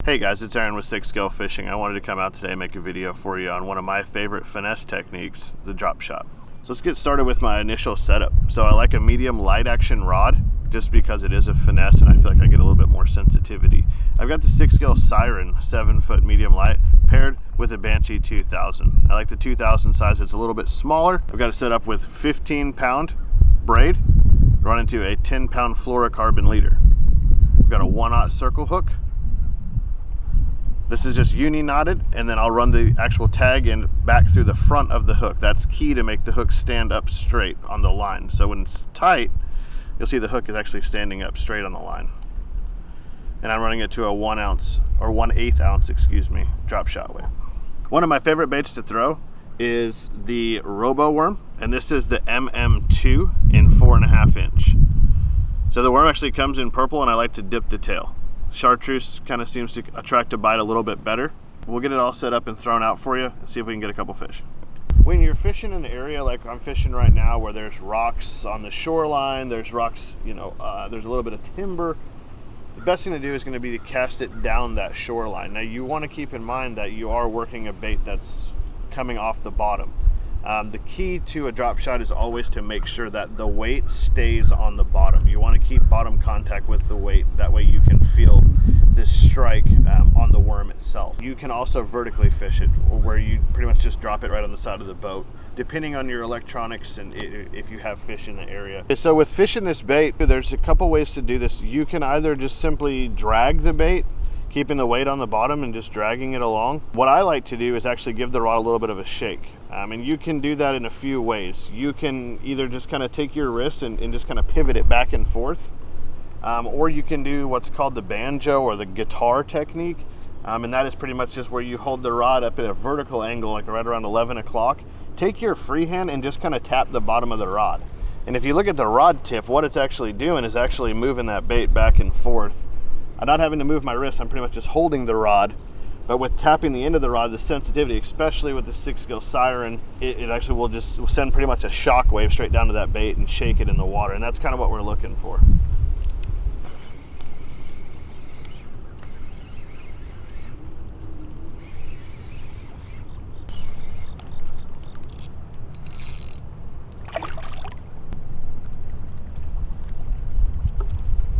Hey guys, it's Aaron with Sixgill Fishing. I wanted to come out today and make a video for you on one of my favorite finesse techniques, the drop shot. So let's get started with my initial setup. So I like a medium light action rod just because it is a finesse and I feel like I get a little bit more sensitivity. I've got the Sixgill Siren 7-foot medium light paired with a Banshee 2000. I like the 2000 size, it's a little bit smaller. I've got it set up with 15-pound braid run into a 10-pound fluorocarbon leader. I've got a 1/0 circle hook. This is just uni knotted, and then I'll run the actual tag end back through the front of the hook. That's key to make the hook stand up straight on the line. So when it's tight, you'll see the hook is actually standing up straight on the line. And I'm running it to a 1 ounce, or 1/8 ounce, excuse me, drop shot weight. One of my favorite baits to throw is the Robo Worm, and this is the MM2 in 4.5 inch. So the worm actually comes in purple, and I like to dip the tail. Chartreuse kind of seems to attract a bite a little bit better. We'll get it all set up and thrown out for you and see if we can get a couple fish. When you're fishing in an area like I'm fishing right now where there's rocks on the shoreline, there's rocks, there's a little bit of timber, the best thing to do is going to be to cast it down that shoreline. Now you want to keep in mind that you are working a bait that's coming off the bottom. The key to a drop shot is always to make sure that the weight stays on the bottom. You want to keep bottom contact with the weight. That way you can feel this strike on the worm itself. You can also vertically fish it, where you pretty much just drop it right on the side of the boat, depending on your electronics and if you have fish in the area. So with fishing this bait, there's a couple ways to do this. You can either just simply drag the bait, keeping the weight on the bottom and just dragging it along. What I like to do is actually give the rod a little bit of a shake. And you can do that in a few ways. You can either just kind of take your wrist and just kind of pivot it back and forth. Or you can do what's called the banjo or the guitar technique. And that is pretty much just where you hold the rod up at a vertical angle, like right around 11 o'clock. Take your free hand and just kind of tap the bottom of the rod. And if you look at the rod tip, what it's actually doing is actually moving that bait back and forth. I'm not having to move my wrist, I'm pretty much just holding the rod. But with tapping the end of the rod, the sensitivity, especially with the Sixgill Siren, it actually will just send pretty much a shock wave straight down to that bait and shake it in the water. And that's kind of what we're looking for.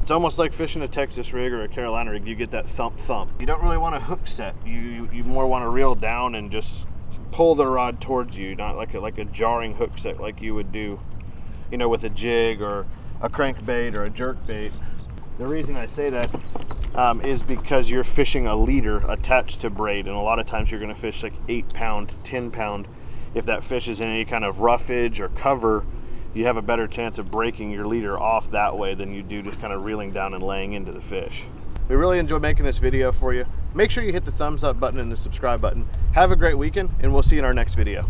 It's almost like fishing a Texas rig or a Carolina rig. You get that thump thump. You don't really want to hook set. You more want to reel down and just pull the rod towards you, not like a jarring hook set like you would do, with a jig or a crankbait or a jerk bait. The reason I say that is because you're fishing a leader attached to braid, and a lot of times you're going to fish like 8-pound, 10-pound. If that fish is in any kind of roughage or cover, you have a better chance of breaking your leader off that way than you do just kind of reeling down and laying into the fish. We really enjoyed making this video for you. Make sure you hit the thumbs up button and the subscribe button. Have a great weekend, and we'll see you in our next video.